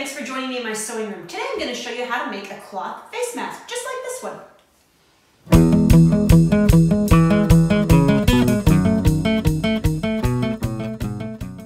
thanks for joining me in my sewing room. Today I'm going to show you how to make a cloth face mask, just like this one.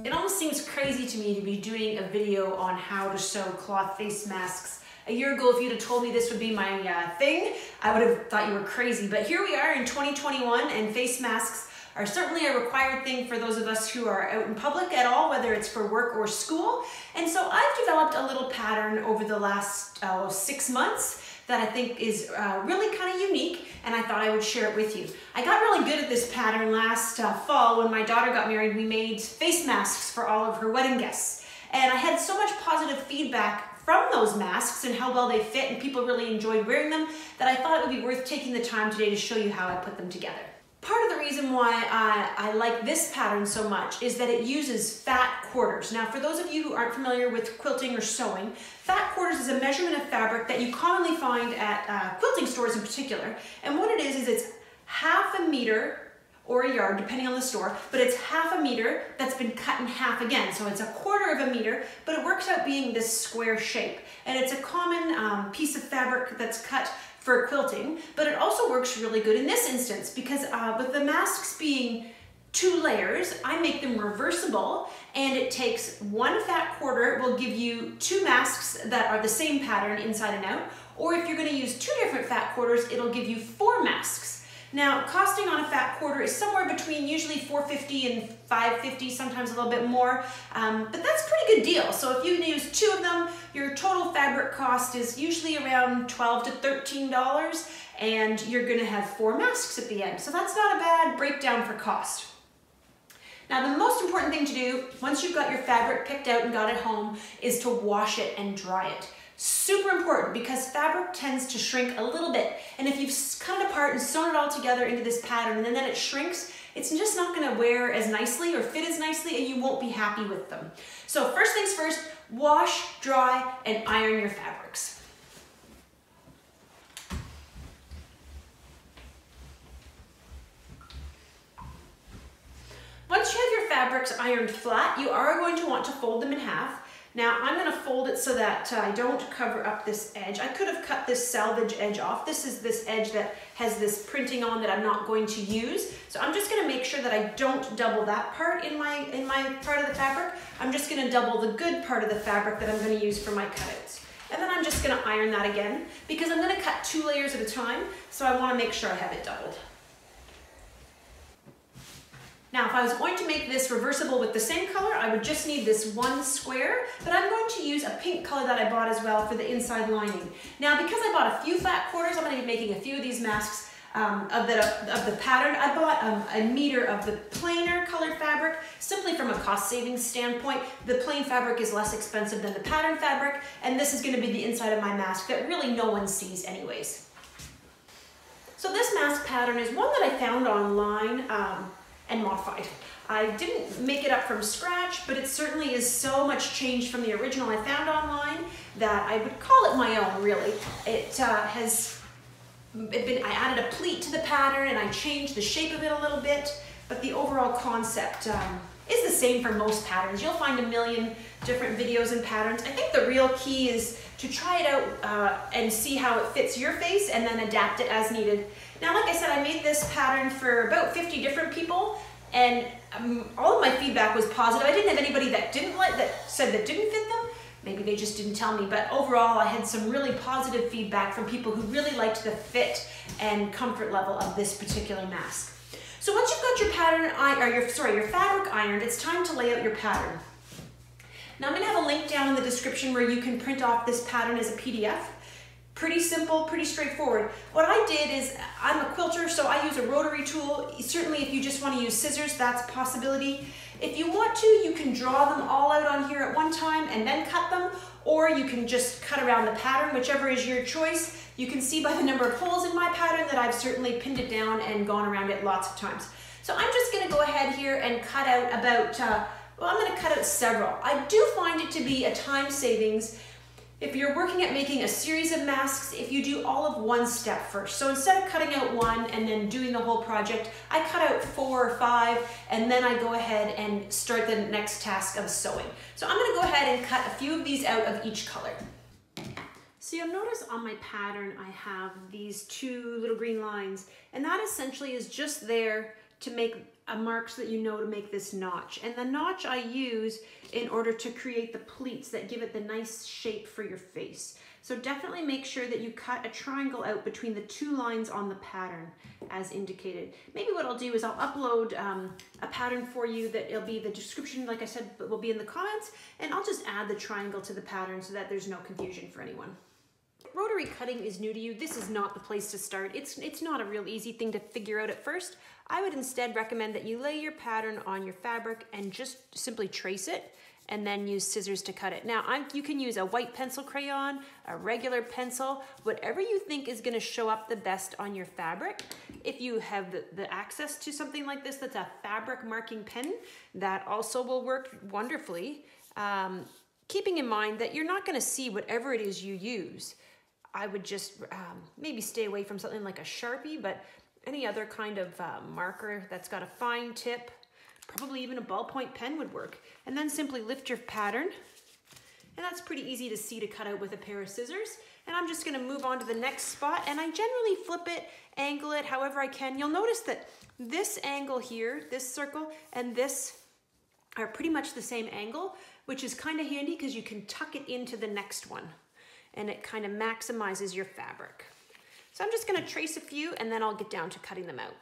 It almost seems crazy to me to be doing a video on how to sew cloth face masks. A year ago, if you'd have told me this would be my thing, I would have thought you were crazy. But here we are in 2021, and face masks are certainly a required thing for those of us who are out in public at all, whether it's for work or school. And so I've developed a little pattern over the last 6 months that I think is really kind of unique, and I thought I would share it with you. I got really good at this pattern last fall when my daughter got married. We made face masks for all of her wedding guests, and I had so much positive feedback from those masks and how well they fit, and people really enjoyed wearing them, that I thought it would be worth taking the time today to show you how I put them together. Part of the reason why I like this pattern so much is that it uses fat quarters. Now, for those of you who aren't familiar with quilting or sewing, fat quarters is a measurement of fabric that you commonly find at quilting stores in particular. And what it is it's half a meter or a yard, depending on the store, but it's half a meter that's been cut in half again. So it's a quarter of a meter, but it works out being this square shape. And it's a common piece of fabric that's cut for quilting, but it also works really good in this instance because with the masks being 2 layers, I make them reversible, and it takes 1 fat quarter will give you 2 masks that are the same pattern inside and out, or if you're going to use 2 different fat quarters, it'll give you 4 masks. Now, costing on a fat quarter is somewhere between usually $4.50 and $5.50, sometimes a little bit more, but that's a pretty good deal. So if you use 2 of them, your total fabric cost is usually around $12 to $13, and you're gonna have 4 masks at the end. So that's not a bad breakdown for cost. Now, the most important thing to do, once you've got your fabric picked out and got it home, is to wash it and dry it. Super important because fabric tends to shrink a little bit, and if you've cut it apart and sewn it all together into this pattern and then it shrinks, it's just not going to wear as nicely or fit as nicely, and you won't be happy with them. So first things first, wash, dry, and iron your fabrics. Once you have your fabrics ironed flat, you are going to want to fold them in half. Now, I'm going to fold it so that I don't cover up this edge. I could have cut this salvage edge off. This is this edge that has this printing on that I'm not going to use. So I'm just going to make sure that I don't double that part in my part of the fabric. I'm just going to double the good part of the fabric that I'm going to use for my cutouts. And then I'm just going to iron that again because I'm going to cut 2 layers at a time, so I want to make sure I have it doubled. Now, if I was going to make this reversible with the same color, I would just need this 1 square, but I'm going to use a pink color that I bought as well for the inside lining. Now, because I bought a few fat quarters, I'm going to be making a few of these masks of the pattern. I bought a meter of the plainer colored fabric, simply from a cost savings standpoint. The plain fabric is less expensive than the pattern fabric, and this is going to be the inside of my mask that really no one sees anyways. So this mask pattern is one that I found online and modified. I didn't make it up from scratch, but it certainly is so much changed from the original I found online that I would call it my own, really. I added a pleat to the pattern and I changed the shape of it a little bit, but the overall concept is the same for most patterns. You'll find a million different videos and patterns. I think the real key is to try it out and see how it fits your face and then adapt it as needed. Now, like I said, I made this pattern for about 50 different people, and all of my feedback was positive. I didn't have anybody that said that didn't fit them. Maybe they just didn't tell me, but overall I had some really positive feedback from people who really liked the fit and comfort level of this particular mask. So once you've got your pattern, your fabric ironed, it's time to lay out your pattern. Now, I'm going to have a link down in the description where you can print off this pattern as a PDF. Pretty simple, pretty straightforward. What I did is, I'm a quilter, so I use a rotary tool. Certainly if you just want to use scissors, that's a possibility. If you want to, you can draw them all out on here at one time and then cut them, or you can just cut around the pattern, whichever is your choice. You can see by the number of holes in my pattern that I've certainly pinned it down and gone around it lots of times. So I'm just going to go ahead here and cut out about, well, I'm going to cut out several. I do find it to be a time savings If you're working at making a series of masks, if you do all of one step first. So instead of cutting out one and then doing the whole project, I cut out 4 or 5 and then I go ahead and start the next task of sewing. So I'm gonna go ahead and cut a few of these out of each color. So you'll notice on my pattern I have these 2 little green lines, and that essentially is just there to make a mark so that you know to make this notch. And the notch I use in order to create the pleats that give it the nice shape for your face. So definitely make sure that you cut a triangle out between the 2 lines on the pattern as indicated. Maybe what I'll do is I'll upload a pattern for you that it'll be the description, like I said, but will be in the comments, and I'll just add the triangle to the pattern so that there's no confusion for anyone. Rotary cutting is new to you. This is not the place to start. It's not a real easy thing to figure out at first. I would instead recommend that you lay your pattern on your fabric and just simply trace it and then use scissors to cut it. Now, you can use a white pencil crayon, a regular pencil, whatever you think is gonna show up the best on your fabric. If you have the access to something like this that's a fabric marking pen, that also will work wonderfully. Keeping in mind that you're not gonna see whatever it is you use. I would just maybe stay away from something like a Sharpie, but any other kind of marker that's got a fine tip, probably even a ballpoint pen would work. And then simply lift your pattern. And that's pretty easy to see to cut out with a pair of scissors. And I'm just gonna move on to the next spot, and I generally flip it, angle it however I can. You'll notice that this angle here, this circle, and this are pretty much the same angle, which is kind of handy because you can tuck it into the next one. And it kind of maximizes your fabric. So I'm just gonna trace a few and then I'll get down to cutting them out.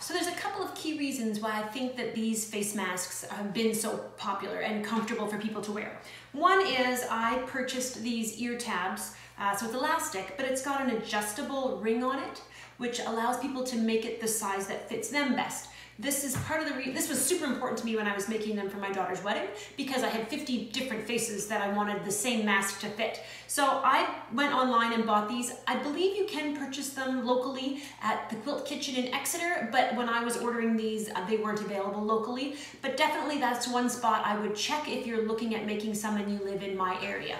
So there's a couple of key reasons why I think that these face masks have been so popular and comfortable for people to wear. One is I purchased these ear tabs. So it's elastic, but it's got an adjustable ring on it, which allows people to make it the size that fits them best. This is part of the this was super important to me when I was making them for my daughter's wedding, because I had 50 different faces that I wanted the same mask to fit. So I went online and bought these. I believe you can purchase them locally at the Quilt Kitchen in Exeter, but when I was ordering these, they weren't available locally. But definitely that's one spot I would check if you're looking at making some and you live in my area.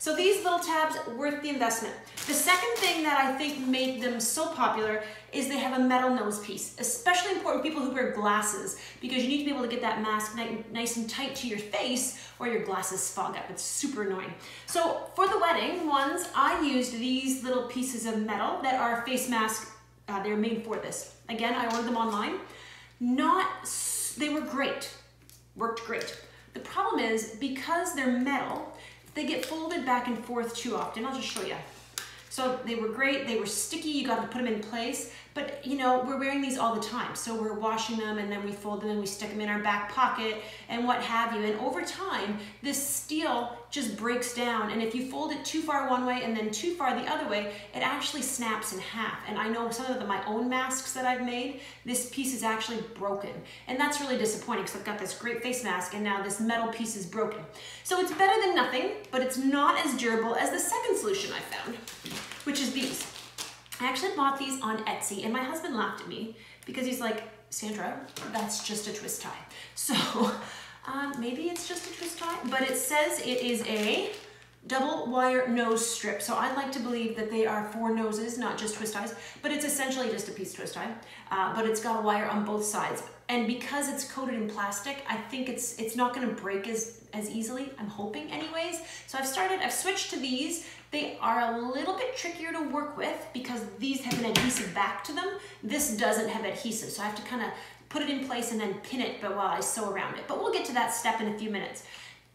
So these little tabs, worth the investment. The second thing that I think made them so popular is they have a metal nose piece, especially important for people who wear glasses, because you need to be able to get that mask nice and tight to your face or your glasses fog up. It's super annoying. So for the wedding ones, I used these little pieces of metal that are face mask. They're made for this. Again, I ordered them online. They were great, worked great. The problem is, because they're metal, they get folded back and forth too often. I'll just show you. So they were great, they were sticky, you got to put them in place, but you know, we're wearing these all the time. So we're washing them and then we fold them and we stick them in our back pocket and what have you. And over time, this steel just breaks down. And if you fold it too far one way and then too far the other way, it actually snaps in half. And I know some of my own masks that I've made, this piece is actually broken. And that's really disappointing because I've got this great face mask and now this metal piece is broken. So it's better than nothing, but it's not as durable as the second solution I found, which is these. I actually bought these on Etsy and my husband laughed at me because he's like, Sandra, that's just a twist tie. So maybe it's just a twist tie, but it says it is a double wire nose strip. So I like to believe that they are 4 noses, not just twist ties, but it's essentially just a piece twist tie, but it's got a wire on both sides. And because it's coated in plastic, I think it's not gonna break as easily, I'm hoping anyways. So I've switched to these. They are a little bit trickier to work with because these have an adhesive back to them. This doesn't have adhesive, so I have to kind of put it in place and then pin it while I sew around it. But we'll get to that step in a few minutes.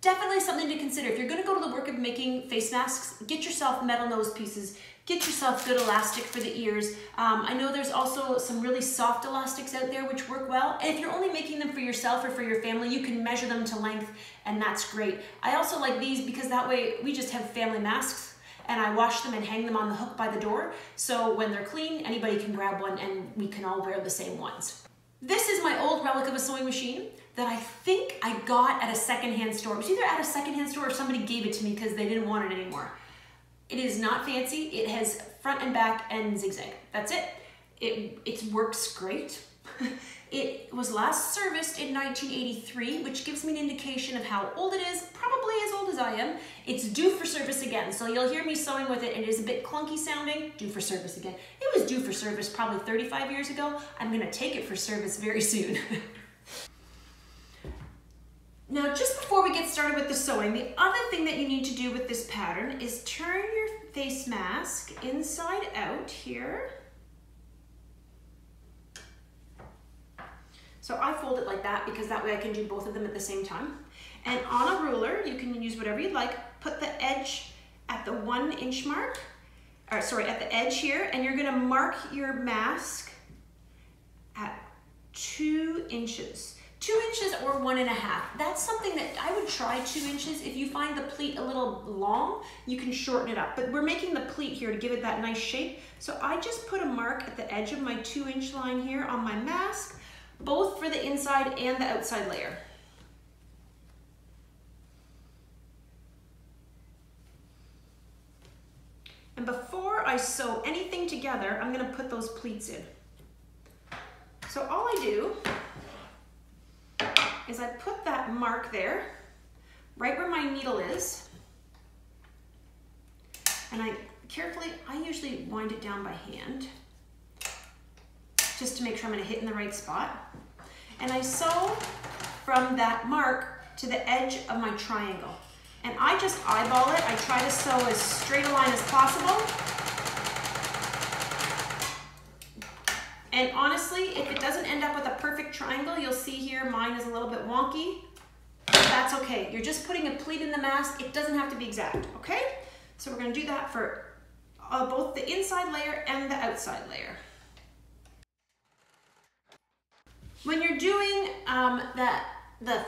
Definitely something to consider. If you're gonna go to the work of making face masks, get yourself metal nose pieces, get yourself good elastic for the ears. I know there's also some really soft elastics out there which work well. And if you're only making them for yourself or for your family, you can measure them to length and that's great. I also like these because that way we just have family masks and I wash them and hang them on the hook by the door. So when they're clean, anybody can grab one and we can all wear the same ones. This is my old relic of a sewing machine that I think I got at a secondhand store. It was either at a secondhand store or somebody gave it to me because they didn't want it anymore. It is not fancy. It has front and back and zigzag. That's it. It works great. It was last serviced in 1983, which gives me an indication of how old it is, probably as old as I am. It's due for service again, so you'll hear me sewing with it, and it is a bit clunky sounding. Due for service again. It was due for service probably 35 years ago. I'm gonna take it for service very soon. Now, just before we get started with the sewing, the other thing that you need to do with this pattern is turn your face mask inside out here. So I fold it like that because that way I can do both of them at the same time. And on a ruler, you can use whatever you'd like, put the edge at the 1 inch mark, or sorry, at the edge here, and you're gonna mark your mask at 2 inches. 2 inches or 1.5. That's something that I would try 2 inches. If you find the pleat a little long, you can shorten it up. But we're making the pleat here to give it that nice shape. So I just put a mark at the edge of my 2 inch line here on my mask, both for the inside and the outside layer. And before I sew anything together, I'm gonna put those pleats in. So all I do is I put that mark there, right where my needle is, and I usually wind it down by hand, just to make sure I'm gonna hit in the right spot. And I sew from that mark to the edge of my triangle. And I just eyeball it. I try to sew as straight a line as possible. And honestly, if it doesn't end up with a perfect triangle, you'll see here mine is a little bit wonky. That's okay. You're just putting a pleat in the mask. It doesn't have to be exact, okay? So we're gonna do that for both the inside layer and the outside layer. When you're doing the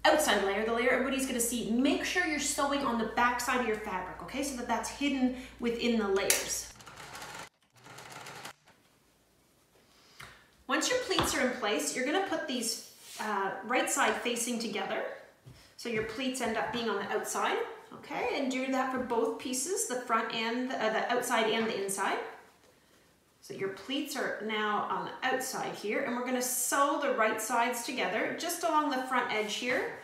outside layer, the layer everybody's gonna see, make sure you're sewing on the back side of your fabric, okay? So that that's hidden within the layers. Once your pleats are in place, you're gonna put these right side facing together. So your pleats end up being on the outside, okay? And do that for both pieces, the front and the outside and the inside. So your pleats are now on the outside here, and we're gonna sew the right sides together just along the front edge here.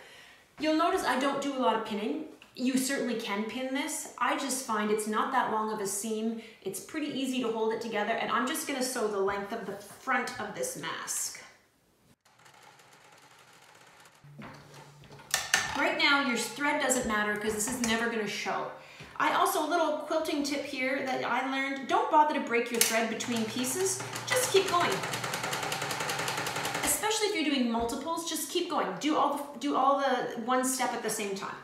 You'll notice I don't do a lot of pinning. You certainly can pin this. I just find it's not that long of a seam. It's pretty easy to hold it together, and I'm just gonna sew the length of the front of this mask. Right now, your thread doesn't matter because this is never gonna show. I also, a little quilting tip here that I learned, don't bother to break your thread between pieces, just keep going. Especially if you're doing multiples, just keep going. Do all the one step at the same time.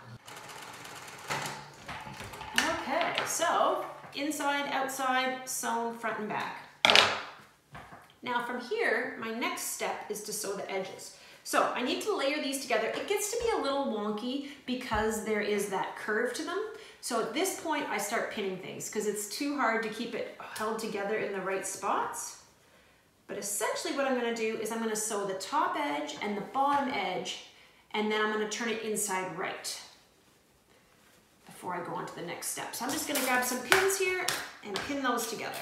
Okay, so inside, outside, sewn front and back. Now from here, my next step is to sew the edges. So I need to layer these together. It gets to be a little wonky because there is that curve to them. So at this point, I start pinning things because it's too hard to keep it held together in the right spots. But essentially what I'm gonna do is I'm gonna sew the top edge and the bottom edge, and then I'm gonna turn it inside right before I go on to the next step. So I'm just gonna grab some pins here and pin those together.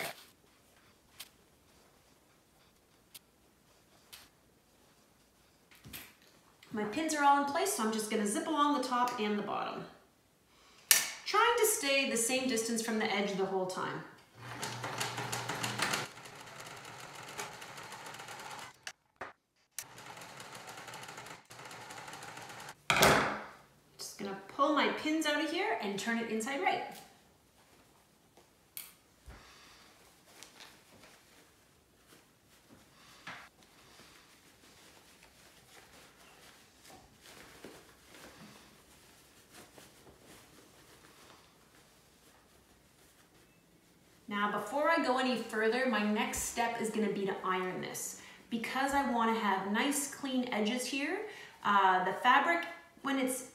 My pins are all in place, so I'm just gonna zip along the top and the bottom, trying to stay the same distance from the edge the whole time. Just gonna pull my pins out of here and turn it inside right. Now, before I go any further, my next step is gonna be to iron this. Because I wanna have nice, clean edges here, the fabric, when it's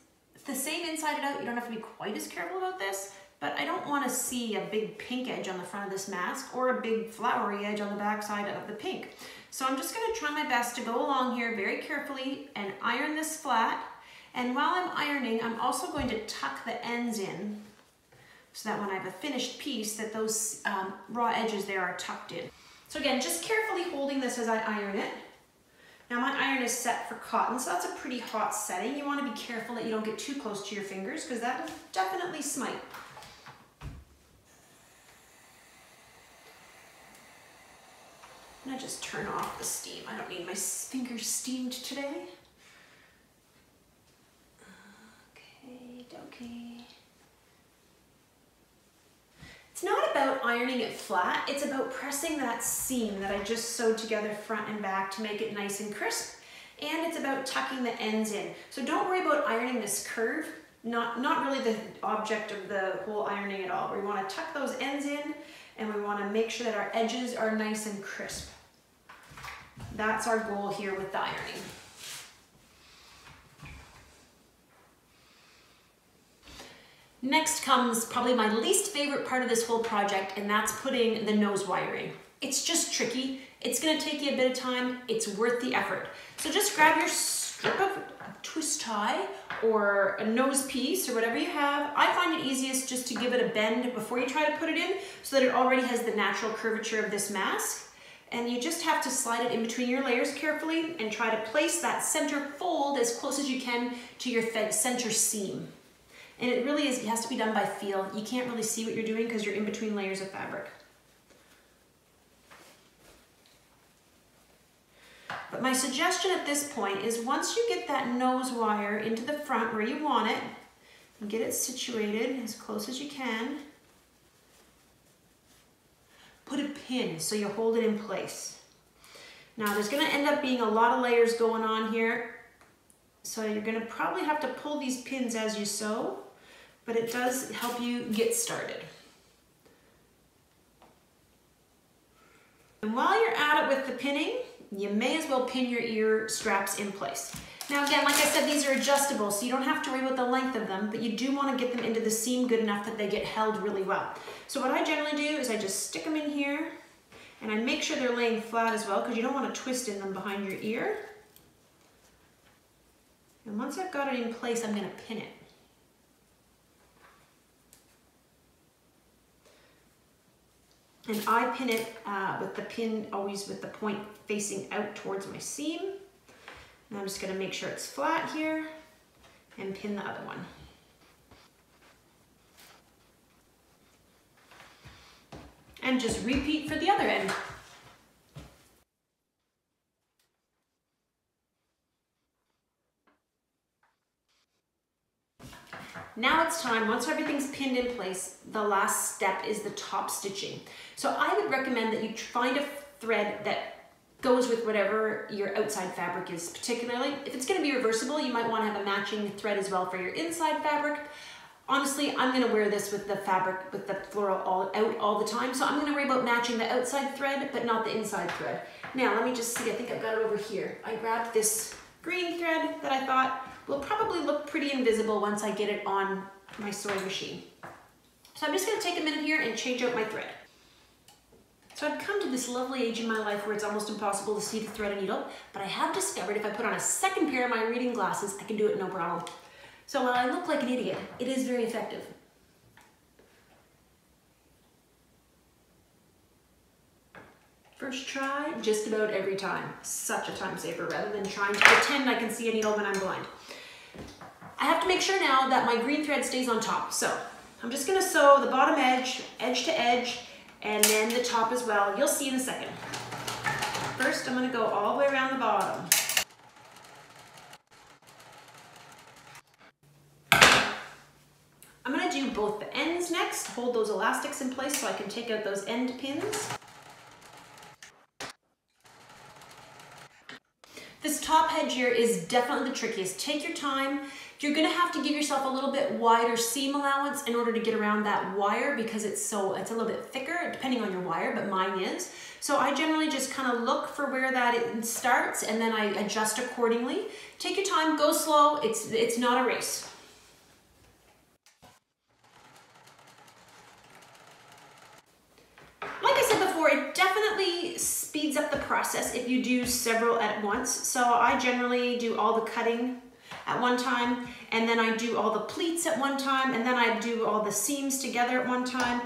the same inside and out, you don't have to be quite as careful about this, but I don't wanna see a big pink edge on the front of this mask or a big flowery edge on the back side of the pink. So I'm just gonna try my best to go along here very carefully and iron this flat. And while I'm ironing, I'm also going to tuck the ends in so that when I have a finished piece, that those raw edges there are tucked in. So again, just carefully holding this as I iron it. Now my iron is set for cotton, so that's a pretty hot setting. You want to be careful that you don't get too close to your fingers because that will definitely smite. I'm gonna just turn off the steam. I don't need my fingers steamed today. Okay. It's not about ironing it flat, it's about pressing that seam that I just sewed together front and back to make it nice and crisp, and it's about tucking the ends in. So don't worry about ironing this curve, not really the object of the whole ironing at all. We want to tuck those ends in, and we want to make sure that our edges are nice and crisp. That's our goal here with the ironing. Next comes probably my least favorite part of this whole project, and that's putting the nose wire in. It's just tricky. It's gonna take you a bit of time. It's worth the effort. So just grab your strip of twist tie or a nose piece or whatever you have. I find it easiest just to give it a bend before you try to put it in so that it already has the natural curvature of this mask. And you just have to slide it in between your layers carefully and try to place that center fold as close as you can to your center seam. And it really is, it has to be done by feel. You can't really see what you're doing because you're in between layers of fabric. But my suggestion at this point is once you get that nose wire into the front where you want it, and get it situated as close as you can, put a pin so you hold it in place. Now there's gonna end up being a lot of layers going on here, so you're gonna probably have to pull these pins as you sew, but it does help you get started. And while you're at it with the pinning, you may as well pin your ear straps in place. Now again, like I said, these are adjustable, so you don't have to worry about the length of them, but you do want to get them into the seam good enough that they get held really well. So what I generally do is I just stick them in here, and I make sure they're laying flat as well, because you don't want to twist in them behind your ear. And once I've got it in place, I'm going to pin it. And I pin it with the pin always with the point facing out towards my seam. And I'm just going to make sure it's flat here and pin the other one. And just repeat for the other end. Now it's time, once everything's pinned in place, the last step is the top stitching. So I would recommend that you find a thread that goes with whatever your outside fabric is. Particularly, if it's gonna be reversible, you might wanna have a matching thread as well for your inside fabric. Honestly, I'm gonna wear this with the fabric, with the floral out all the time, so I'm gonna worry about matching the outside thread, but not the inside thread. Now, let me just see, I think I've got it over here. I grabbed this green thread that I thought will probably look pretty invisible once I get it on my sewing machine. So I'm just gonna take a minute here and change out my thread. So I've come to this lovely age in my life where it's almost impossible to see the thread and needle, but I have discovered if I put on a second pair of my reading glasses, I can do it no problem. So while I look like an idiot, it is very effective. First try, just about every time. Such a time saver rather than trying to pretend I can see a needle when I'm blind. I have to make sure now that my green thread stays on top. So I'm just gonna sew the bottom edge, edge to edge, and then the top as well. You'll see in a second. First, I'm gonna go all the way around the bottom. I'm gonna do both the ends next, hold those elastics in place so I can take out those end pins. This top edge here is definitely the trickiest. Take your time. You're gonna have to give yourself a little bit wider seam allowance in order to get around that wire because it's a little bit thicker depending on your wire, but mine is. So I generally just kind of look for where that starts and then I adjust accordingly. Take your time, go slow, it's not a race. Like I said before, it definitely speeds up the process if you do several at once. So I generally do all the cutting at one time, and then I do all the pleats at one time, and then I do all the seams together at one time,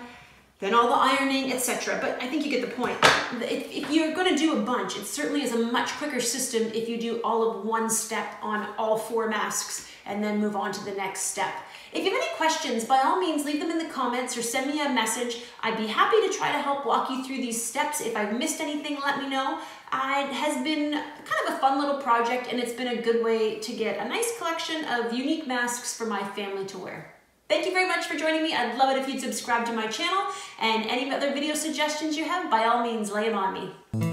then all the ironing, etc. But I think you get the point. If you're gonna do a bunch, it certainly is a much quicker system if you do all of one step on all 4 masks and then move on to the next step. If you have any questions, by all means, leave them in the comments or send me a message. I'd be happy to try to help walk you through these steps. If I've missed anything, let me know. It has been kind of a fun little project, and it's been a good way to get a nice collection of unique masks for my family to wear. Thank you very much for joining me. I'd love it if you'd subscribe to my channel, and any other video suggestions you have, by all means, lay them on me.